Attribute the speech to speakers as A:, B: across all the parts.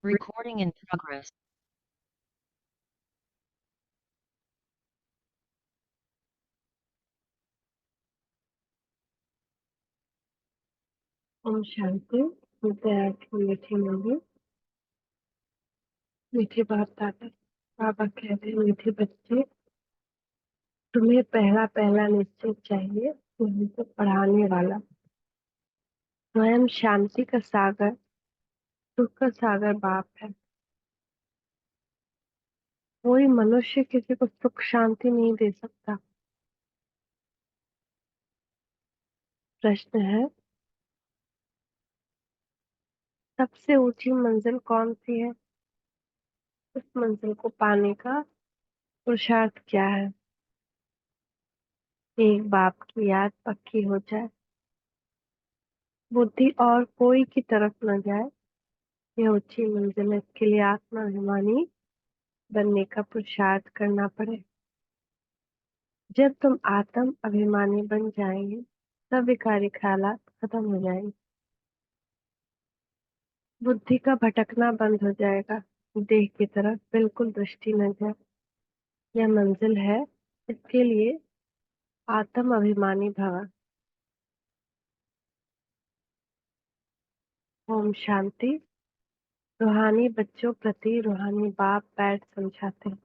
A: Recording in progress.
B: Om Shanti. विद्यार्थी मीठे लोगों, मीठे बाप दादा बाबा कहते हैं, मीठे बच्चे, तुम्हें पहला पहला निश्चय चाहिए। तुम्हें तो पढ़ाने वाला स्वयं शांति का सागर, सुख का सागर बाप है। कोई मनुष्य किसी को सुख शांति नहीं दे सकता। प्रश्न है, सबसे ऊंची मंजिल कौन सी है? उस मंजिल को पाने का पुरुषार्थ क्या है? एक बाप की याद पक्की हो जाए, बुद्धि और कोई की तरफ न जाए। यह ऊंची मंजिल है, इसके लिए आत्माभिमानी बनने का पुरुषार्थ करना पड़े। जब तुम आत्म अभिमानी बन जाएंगे, सब विकारी ख्यालात खत्म हो जाएंगे, बुद्धि का भटकना बंद हो जाएगा, देह की तरफ बिल्कुल दृष्टि न जाए। यह मंजिल है, इसके लिए आत्म अभिमानी भव। ओम शांति। रूहानी बच्चों प्रति रूहानी बाप बैठ समझाते हैं।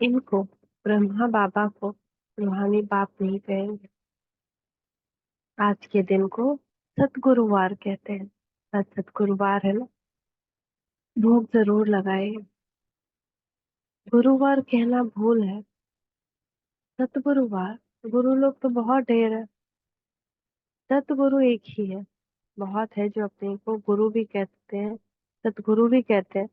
B: इनको ब्रह्मा बाबा को रूहानी बाप नहीं कहेंगे। आज के दिन को सतगुरुवार कहते हैं। आज सतगुरुवार है ना, भोग जरूर लगाए। गुरुवार कहना भूल है। सतगुरुवार, गुरु लोग तो बहुत ढेर है, सतगुरु एक ही है। बहुत है जो अपने को गुरु भी कहते हैं, सतगुरु भी कहते हैं।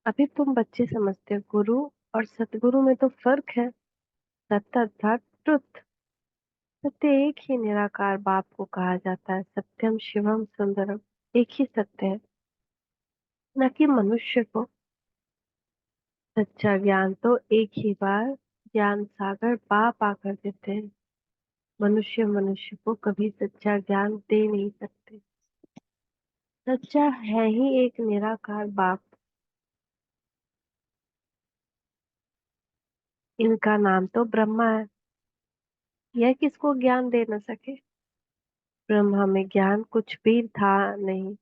B: अभी तुम बच्चे समझते हो गुरु और सतगुरु में तो फर्क है। सत्य अर्थात ट्रुथ, सत्य एक ही निराकार बाप को कहा जाता है। सत्यम शिवम सुंदरम, एक ही सत्य है, न कि मनुष्य को। सच्चा ज्ञान तो एक ही बार ज्ञान सागर बाप आकर देते हैं। मनुष्य मनुष्य को कभी सच्चा ज्ञान दे नहीं सकते। सच्चा है ही एक निराकार बाप। इनका नाम तो ब्रह्मा है। यह किसको ज्ञान दे न सके। ब्रह्मा में ज्ञान कुछ भी था नहीं।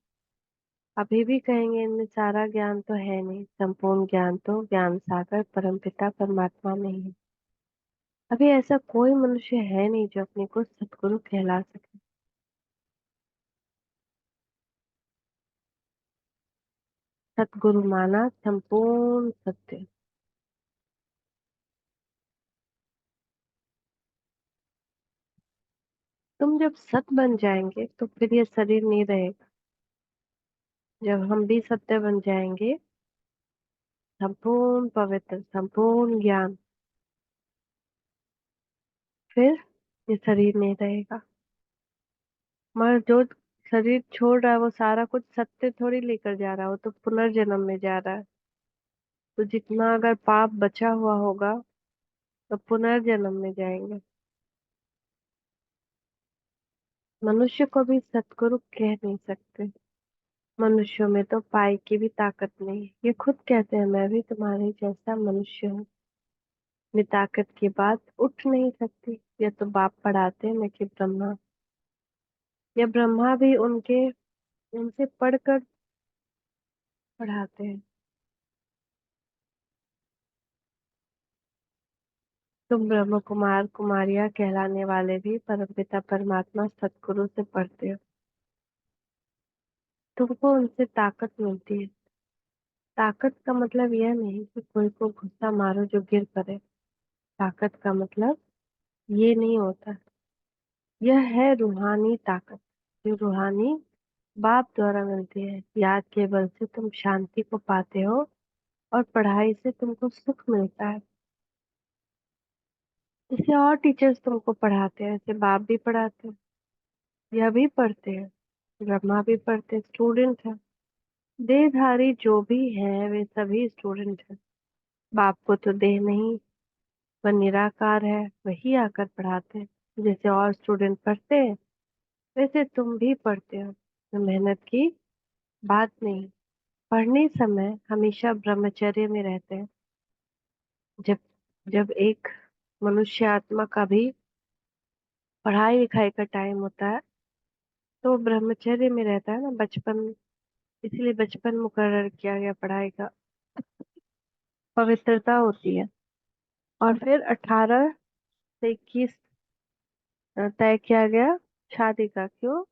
B: अभी भी कहेंगे इनमें सारा ज्ञान तो है नहीं। संपूर्ण ज्ञान तो ज्ञान सागर परमपिता परमात्मा में ही है। अभी ऐसा कोई मनुष्य है नहीं जो अपने को सतगुरु कहला सके। सतगुरु माना संपूर्ण सत्य। तुम जब सत बन जाएंगे तो फिर ये शरीर नहीं रहेगा। जब हम भी सत्य बन जाएंगे, संपूर्ण पवित्र, संपूर्ण ज्ञान, फिर ये शरीर नहीं रहेगा। मगर जो शरीर छोड़ रहा है वो सारा कुछ सत्य थोड़ी लेकर जा रहा है, वो तो पुनर्जन्म में जा रहा है। तो जितना अगर पाप बचा हुआ होगा तो पुनर्जन्म में जाएंगे। मनुष्य को भी सतगुरु कह नहीं सकते। मनुष्यों में तो पाई की भी ताकत नहीं है। ये खुद कहते हैं, मैं भी तुम्हारे जैसा मनुष्य हूँ। अपनी ताकत की बात उठ नहीं सकती। यह तो बाप पढ़ाते हैं, न कि ब्रह्मा। या ब्रह्मा भी उनके उनसे पढ़कर पढ़ाते हैं। तुम ब्रह्म कुमार कुमारियां कहलाने वाले भी परमपिता परमात्मा सतगुरु से पढ़ते हो। तुमको उनसे ताकत मिलती है। ताकत का मतलब यह नहीं कि कोई को गुस्सा मारो जो गिर पड़े। ताकत का मतलब ये नहीं होता। यह है रूहानी ताकत, जो रूहानी बाप द्वारा मिलती है। याद के बल से तुम शांति को पाते हो और पढ़ाई से तुमको सुख मिलता है। जैसे और टीचर्स तुमको पढ़ाते हैं, ऐसे बाप भी पढ़ाते हैं। यह भी पढ़ते हैं, ब्रह्मा भी पढ़ते हैं, स्टूडेंट है। देहधारी जो भी है वे सभी स्टूडेंट है। बाप को तो देह नहीं, वह निराकार है, वही आकर पढ़ाते हैं। जैसे और स्टूडेंट पढ़ते हैं, वैसे तुम भी पढ़ते हो। तो मेहनत की बात नहीं। पढ़ने समय हमेशा ब्रह्मचर्य में रहते हैं। जब जब एक मनुष्य आत्मा का भी पढ़ाई लिखाई का टाइम होता है तो वो ब्रह्मचर्य में रहता है ना, बचपन। इसलिए बचपन मुकर्रर किया गया पढ़ाई का, पवित्रता होती है। और फिर 18 से 21 तय किया गया शादी का। क्यों?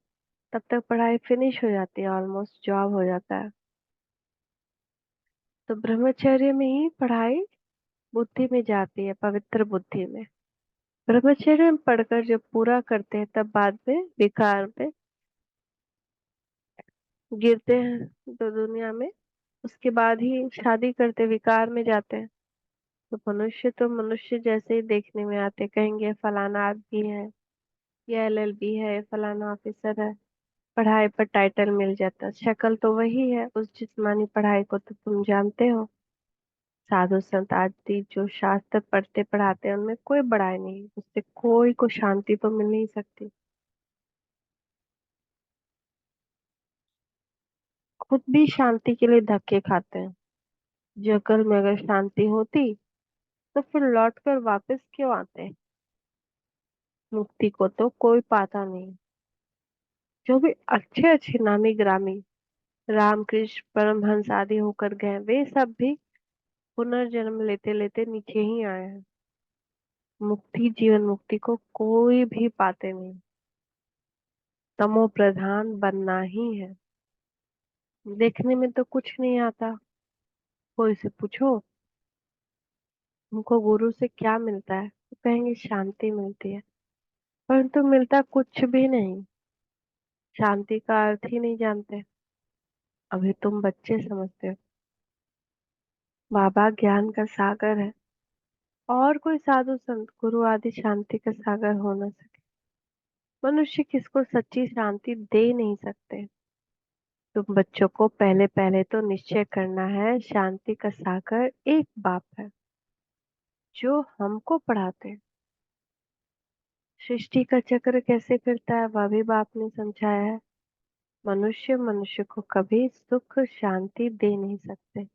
B: तब तक पढ़ाई फिनिश हो जाती है, ऑलमोस्ट जॉब हो जाता है। तो ब्रह्मचर्य में ही पढ़ाई बुद्धि में जाती है, पवित्र बुद्धि में। ब्रह्मचर्य में पढ़कर जब पूरा करते हैं तब बाद में विकार में गिरते हैं तो दुनिया में, उसके बाद ही शादी करते विकार में जाते हैं। तो मनुष्य जैसे ही देखने में आते, कहेंगे फलाना आदमी है, ये एलएलबी है, फलाना ऑफिसर है। पढ़ाई पर टाइटल मिल जाता, शक्ल तो वही है। उस जिस्मानी पढ़ाई को तो तुम जानते हो। साधु संत आदि जो शास्त्र पढ़ते पढ़ाते हैं उनमें कोई बड़ाई नहीं, उससे कोई को शांति तो मिल नहीं सकती। खुद भी शांति के लिए धक्के खाते हैं। जगल में अगर शांति होती तो फिर लौट कर वापस क्यों आते? मुक्ति को तो कोई पाता नहीं। जो भी अच्छे अच्छे नामी ग्रामी रामकृष्ण परमहंस आदि होकर गए, वे सब भी पुनर्जन्म लेते लेते नीचे ही आए हैं। मुक्ति, जीवन मुक्ति को कोई भी पाते नहीं। तमो प्रधान बनना ही है। देखने में तो कुछ नहीं आता। कोई से पूछो तुमको गुरु से क्या मिलता है, तो कहेंगे शांति मिलती है। परंतु मिलता कुछ भी नहीं। शांति का अर्थ ही नहीं जानते। अभी तुम बच्चे समझते हो। बाबा ज्ञान का सागर है, और कोई साधु संत गुरु आदि शांति का सागर हो न सके। मनुष्य किसको सच्ची शांति दे नहीं सकते। तुम बच्चों को पहले पहले तो निश्चय करना है, शांति का सागर एक बाप है जो हमको पढ़ाते हैं। सृष्टि का चक्र कैसे फिरता है वह भी बाप ने समझाया है। मनुष्य मनुष्य को कभी सुख शांति दे नहीं सकते।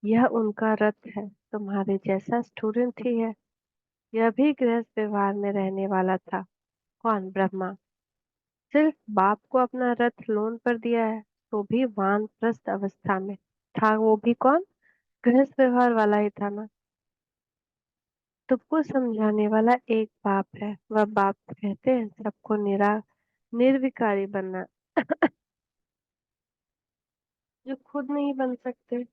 B: यह उनका रथ है, तुम्हारे जैसा स्टूडेंट ही है। यह भी गृहस्थ व्यवहार में रहने वाला था। कौन? ब्रह्मा। सिर्फ बाप को अपना रथ लोन पर दिया है, तो भी वानप्रस्थ अवस्था में था। वो भी कौन? गृहस्थ व्यवहार वाला ही था ना। तुमको समझाने वाला एक बाप है। वह बाप कहते हैं सबको निर्विकारी बनना, जो खुद नहीं बन सकते।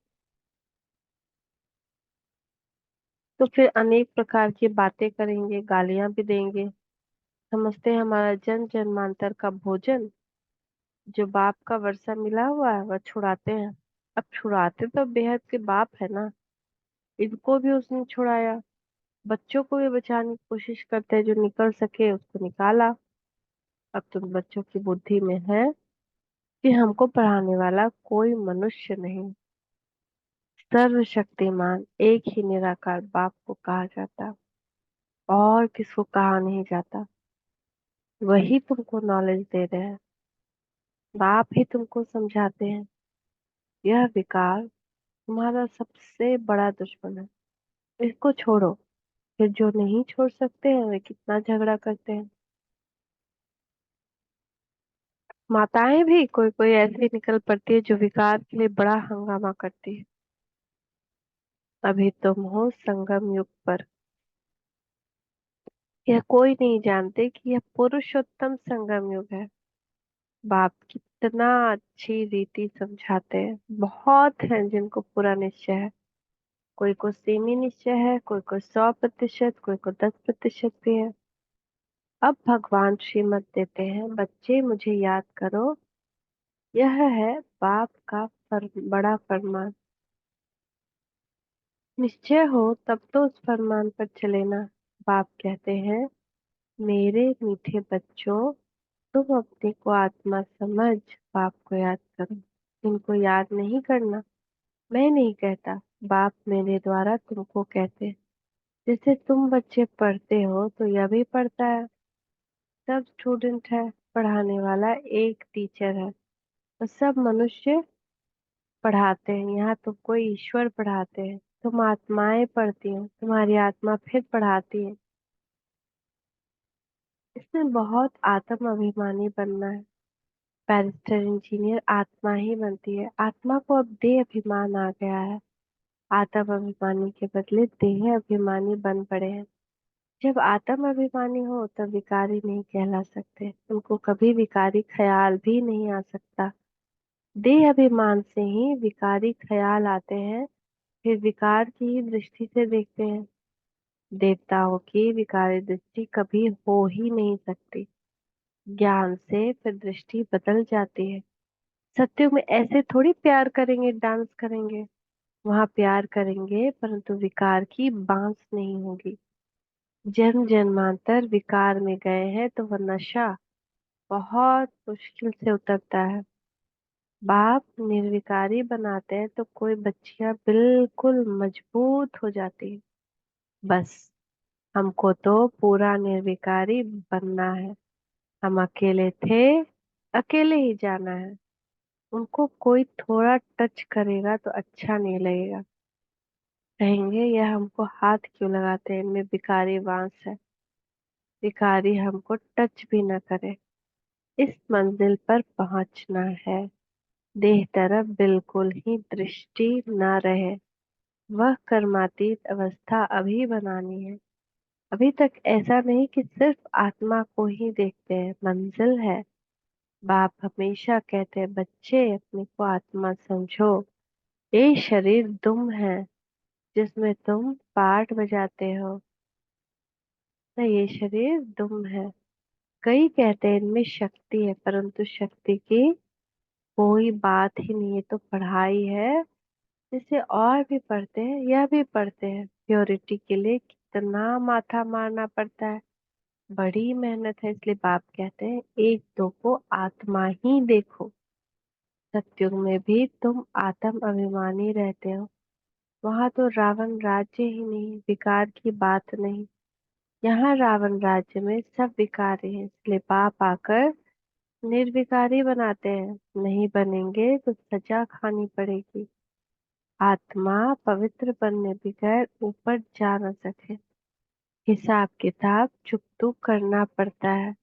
B: तो फिर अनेक प्रकार की बातें करेंगे, गालियां भी देंगे। समझते हैं हमारा जन्म जन्मांतर का भोजन जो बाप का वर्षा मिला हुआ है वह छुड़ाते हैं। अब छुड़ाते तो बेहद के बाप है ना। इनको भी उसने छुड़ाया। बच्चों को भी बचाने की कोशिश करते हैं, जो निकल सके उसको निकाला। अब तो बच्चों की बुद्धि में है कि हमको पढ़ाने वाला कोई मनुष्य नहीं, सर्वशक्तिमान एक ही निराकार बाप को कहा जाता, और किसको कहा नहीं जाता। वही तुमको नॉलेज दे रहे हैं। बाप ही तुमको समझाते हैं। यह विकार तुम्हारा सबसे बड़ा दुश्मन है। इसको छोड़ो। फिर जो नहीं छोड़ सकते हैं वे कितना झगड़ा करते हैं। माताएं भी कोई कोई ऐसी निकल पड़ती है जो विकार के लिए बड़ा हंगामा करती है। अभी तुम हो संगम युग पर। यह कोई नहीं जानते कि यह पुरुषोत्तम संगम युग है। बाप कितना अच्छी रीति समझाते हैं। बहुत हैं जिनको पूरा निश्चय है। कोई को सेमी निश्चय है, कोई को 100%, कोई को 10% भी है। अब भगवान श्रीमत देते हैं, बच्चे मुझे याद करो। यह है बाप का बड़ा फरमान। निश्चय हो तब तो उस फरमान पर चले ना। बाप कहते हैं, मेरे मीठे बच्चों, तुम अपने को आत्मा समझ बाप को याद करो। इनको याद नहीं करना, मैं नहीं कहता, बाप मेरे द्वारा तुमको कहते हैं। जैसे तुम बच्चे पढ़ते हो तो यह भी पढ़ता है। सब स्टूडेंट है, पढ़ाने वाला एक टीचर है। और सब मनुष्य पढ़ाते हैं, यहाँ तुमको ईश्वर पढ़ाते हैं। तुम आत्माएं पढ़ती हो, तुम्हारी आत्मा फिर पढ़ाती है। इसमें बहुत आत्म अभिमानी बनना है। बैरिस्टर इंजीनियर आत्मा ही बनती है। आत्मा को अब देह अभिमान आ गया है। आत्म अभिमानी के बदले देह अभिमानी बन पड़े हैं। जब आत्म अभिमानी हो तब विकारी नहीं कहला सकते, उनको कभी विकारी ख्याल भी नहीं आ सकता। देह अभिमान से ही विकारी ख्याल आते हैं, फिर विकार की ही दृष्टि से देखते हैं। देवताओं की विकारी दृष्टि कभी हो ही नहीं सकती। ज्ञान से फिर दृष्टि बदल जाती है। सत्युग में ऐसे थोड़ी प्यार करेंगे, डांस करेंगे। वहां प्यार करेंगे परंतु विकार की बांस नहीं होगी। जन्म जन्मांतर विकार में गए हैं तो वह नशा बहुत मुश्किल से उतरता है। बाप निर्विकारी बनाते हैं तो कोई बच्चियां बिल्कुल मजबूत हो जाती है। बस हमको तो पूरा निर्विकारी बनना है। हम अकेले थे, अकेले ही जाना है। उनको कोई थोड़ा टच करेगा तो अच्छा नहीं लगेगा। कहेंगे यह हमको हाथ क्यों लगाते हैं, इनमें विकारी बांस है। विकारी हमको टच भी न करे। इस मंजिल पर पहुंचना है। देह तरफ बिल्कुल ही दृष्टि न रहे। वह कर्मातीत अवस्था अभी बनानी है। अभी तक ऐसा नहीं कि सिर्फ आत्मा को ही देखते हैं, मंजिल है। बाप हमेशा कहते हैं, बच्चे अपने को आत्मा समझो। ये शरीर तुम है जिसमें तुम पार्ट बजाते हो। तो ये शरीर तुम है। कई कहते हैं इनमें शक्ति है, परंतु शक्ति की कोई बात ही नहीं है। तो पढ़ाई है जिसे और भी पढ़ते हैं, यह भी पढ़ते हैं। प्योरिटी के लिए कितना माथा मारना पड़ता है, बड़ी मेहनत है। इसलिए बाप कहते हैं एक दो को आत्मा ही देखो। सत्युग में भी तुम आत्म अभिमानी रहते हो। वहां तो रावण राज्य ही नहीं, विकार की बात नहीं। यहाँ रावण राज्य में सब विकारी हैं, इसलिए बाप आकर निर्विकारी बनाते हैं। नहीं बनेंगे तो सजा खानी पड़ेगी। आत्मा पवित्र बनने बगैर ऊपर जा न सके। हिसाब किताब चुकतू करना पड़ता है।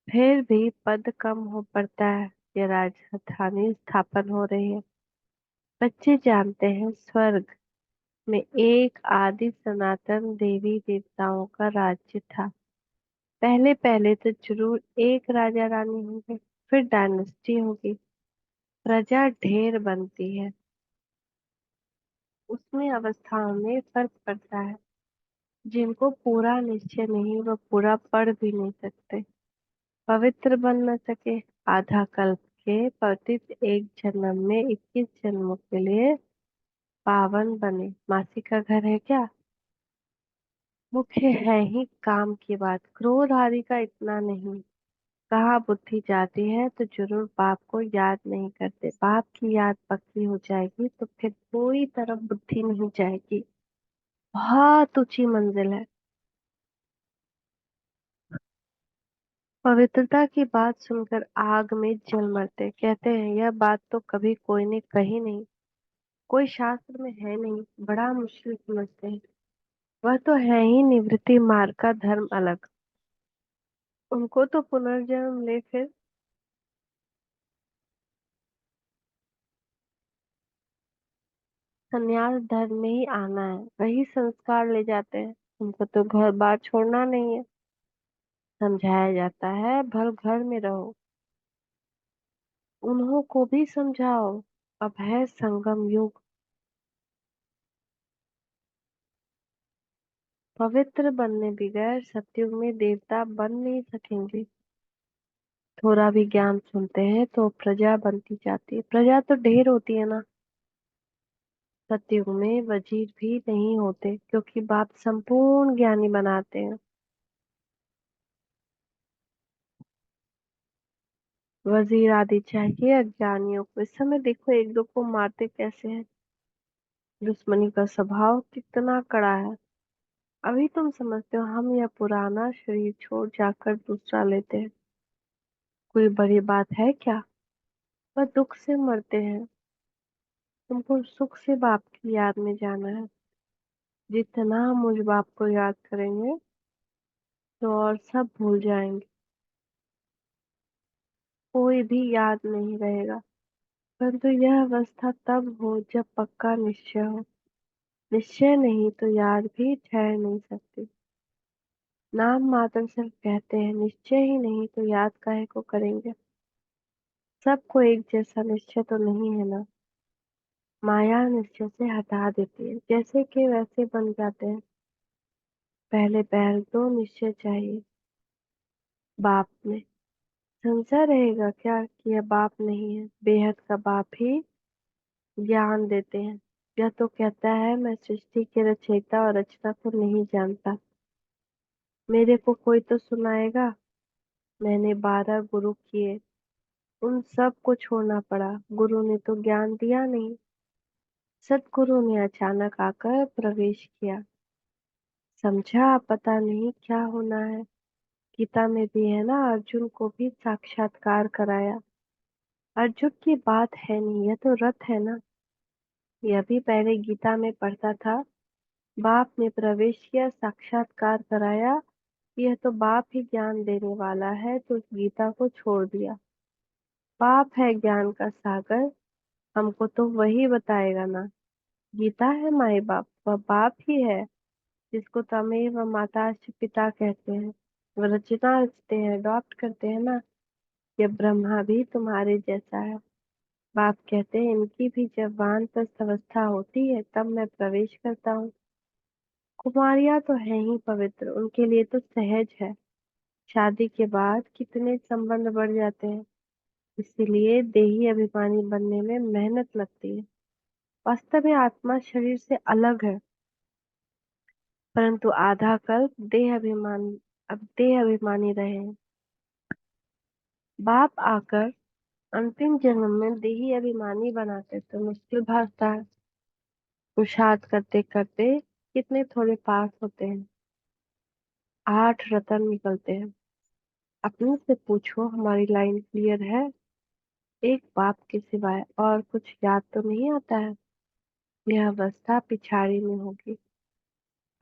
B: फिर भी पद कम हो पड़ता है। ये राजधानी स्थापन हो रही है। बच्चे जानते हैं स्वर्ग में एक आदि सनातन देवी देवताओं का राज्य था। पहले पहले तो जरूर एक राजा रानी होंगे, फिर डायनेस्टी होगी, प्रजा ढेर बनती है। उसमें अवस्थाओं में फर्क पड़ता है। जिनको पूरा निश्चय नहीं वह पूरा पढ़ भी नहीं सकते। पवित्र बन न सके। आधा कल्प के पतित एक जन्म में 21 जन्मों के लिए पावन बने। मासी का घर है क्या? मुख्य है ही काम की बात, क्रोध आदि का इतना नहीं। कहाँ बुद्धि जाती है तो जरूर बाप को याद नहीं करते। बाप की याद पक्की हो जाएगी तो फिर कोई तरफ बुद्धि नहीं जाएगी। बहुत ऊंची मंजिल है। पवित्रता की बात सुनकर आग में जल मरते। कहते हैं यह बात तो कभी कोई ने कही नहीं, कोई शास्त्र में है नहीं, बड़ा मुश्किल समझते हैं। वह तो है ही निवृत्ति मार्ग का धर्म अलग। उनको तो पुनर्जन्म ले फिर संन्यास धर्म में ही आना है, वही संस्कार ले जाते हैं। उनको तो घर बार छोड़ना नहीं है। समझाया जाता है भल घर में रहो। उन्हों को भी समझाओ। अब है संगम युग। पवित्र बनने बगैर सतयुग में देवता बन नहीं सकेंगे। थोड़ा भी ज्ञान सुनते हैं तो प्रजा बनती जाती है। प्रजा तो ढेर होती है ना। सतयुग में वजीर भी नहीं होते क्योंकि बाप संपूर्ण ज्ञानी बनाते हैं। वजीर आदि चाहिए अज्ञानियों को। इस समय देखो एक दो को मारते कैसे हैं। दुश्मनी का स्वभाव कितना कड़ा है। अभी तुम समझते हो हम यह पुराना शरीर छोड़ जाकर दूसरा लेते हैं, कोई बड़ी बात है क्या? वह दुख से मरते हैं। तुमको सुख से बाप की याद में जाना है। जितना हम मुझ बाप को याद करेंगे तो और सब भूल जाएंगे। कोई भी याद नहीं रहेगा। परंतु यह अवस्था तब हो जब पक्का निश्चय हो। निश्चय नहीं तो याद भी ठहर नहीं सकती। नाम मात्र सिर्फ कहते हैं, निश्चय ही नहीं तो याद काहे को करेंगे। सबको एक जैसा निश्चय तो नहीं है ना। माया निश्चय से हटा देती है, जैसे कि वैसे बन जाते हैं। पहले पहल तो निश्चय चाहिए बाप में। संशय रहेगा क्या कि यह बाप नहीं है, बेहद का बाप ही ज्ञान देते हैं। यह तो कहता है मैं सृष्टि के रचयिता और रचना को नहीं जानता। मेरे को कोई तो सुनाएगा। मैंने 12 गुरु किए, उन सब को छोड़ना पड़ा। गुरु ने तो ज्ञान दिया नहीं। सतगुरु ने अचानक आकर प्रवेश किया। समझा पता नहीं क्या होना है। गीता में भी है ना, अर्जुन को भी साक्षात्कार कराया। अर्जुन की बात है नहीं, यह तो रथ है ना। यह भी पहले गीता में पढ़ता था। बाप ने प्रवेश किया, साक्षात्कार कराया। यह तो बाप ही ज्ञान देने वाला है, तो उस गीता को छोड़ दिया। बाप है ज्ञान का सागर, हमको तो वही बताएगा ना। गीता है माई बाप, वह बाप ही है जिसको तमेव माता पिता कहते हैं। वह रचना रचते हैं, अडॉप्ट करते हैं ना। यह ब्रह्मा भी तुम्हारे जैसा है। बाप कहते हैं इनकी भी जब वानप्रस्थ अवस्था होती है तब मैं प्रवेश करता हूँ। कुमारियां तो है ही पवित्र, उनके लिए तो सहज है। शादी के बाद कितने संबंध बढ़ जाते हैं। इसीलिए देही अभिमानी बनने में मेहनत लगती है। वास्तव में आत्मा शरीर से अलग है, परंतु आधा कल्प देह अभिमान, अब देह अभिमानी रहे हैं। बाप आकर अंतिम जन्म में देही अभिमानी बनाते तो मुश्किल भागता है। पुरुषार्थ करते करते कितने थोड़े पास होते हैं। 8 रत्न निकलते हैं। अपने से पूछो हमारी लाइन क्लियर है। एक बाप के सिवाय और कुछ याद तो नहीं आता है। यह अवस्था पिछाड़ी में होगी।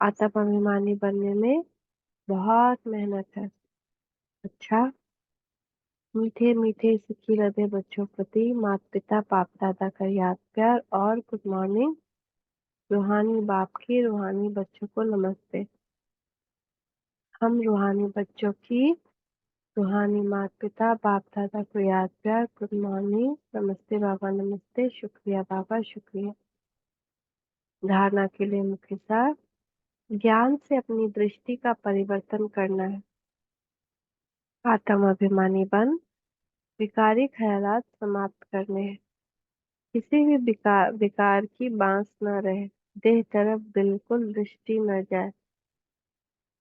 B: आत्माभिमानी बनने में बहुत मेहनत है। अच्छा, मीठे मीठे सुखी हृदय बच्चों प्रति माता पिता बाप दादा का याद प्यार और गुड मॉर्निंग। रूहानी बाप की रूहानी बच्चों को नमस्ते। हम रूहानी बच्चों की रूहानी माता पिता बाप दादा को याद प्यार गुड मॉर्निंग, नमस्ते बाबा, नमस्ते, शुक्रिया बाबा, शुक्रिया। धारणा के लिए मुख्य सार। ज्ञान से अपनी दृष्टि का परिवर्तन करना है। आत्म अभिमानी बन विकारी ख्यालात समाप्त करने हैं। किसी भी विकार की बांस न रहे। देह तरफ बिल्कुल दृष्टि न जाए।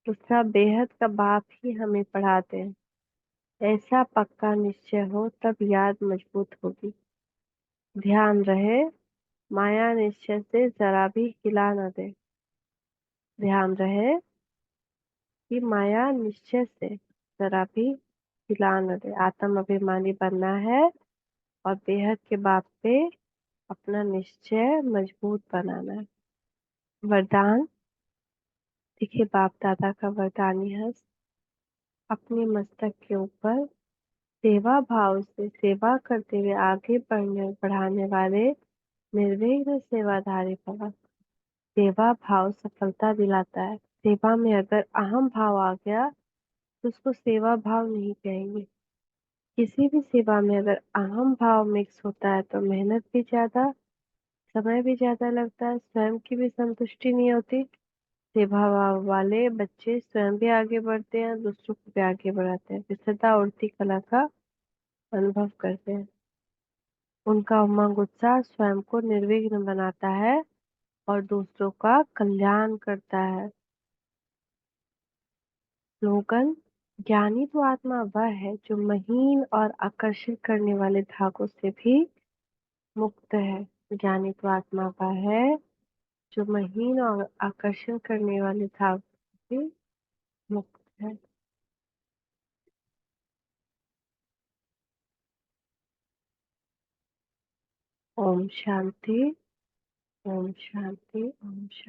B: दूसरा, बेहद का बाप ही हमें पढ़ाते हैं। ऐसा पक्का निश्चय हो तब याद मजबूत होगी। ध्यान रहे, माया निश्चय से जरा भी हिला न दे। ध्यान रहे कि माया निश्चय से जरा भी हिला न दे। आत्म अभिमानी बनना है और बेहद के बाप पे अपना निश्चय मजबूत बनाना है। वरदान। देखिए बाप दादा का वरदानी हस्त अपने मस्तक के ऊपर सेवा भाव से सेवा करते हुए आगे बढ़ाने वाले निर्विघ्न सेवाधारी भव। सेवा भाव सफलता दिलाता है। सेवा में अगर अहम भाव आ गया तो उसको सेवा भाव नहीं कहेंगे। किसी भी सेवा में अगर अहम भाव मिक्स होता है तो मेहनत भी ज्यादा, समय भी ज्यादा लगता है, स्वयं की भी संतुष्टि नहीं होती। सेवा भाव वाले बच्चे स्वयं भी आगे बढ़ते हैं, दूसरों को भी आगे बढ़ाते हैं, फिर सदा उड़ती कला का अनुभव करते हैं। उनका उमंग उत्साह स्वयं को निर्विघ्न बनाता है और दूसरों का कल्याण करता है। स्लोगन। ज्ञानी तो आत्मा वह है जो महीन और आकर्षित करने वाले धागों से भी मुक्त है। ज्ञानी तो आत्मा वह है जो महीन और आकर्षण करने वाले धागों से भी मुक्त है। ओम शांति। ओम शांति। ओम शांति।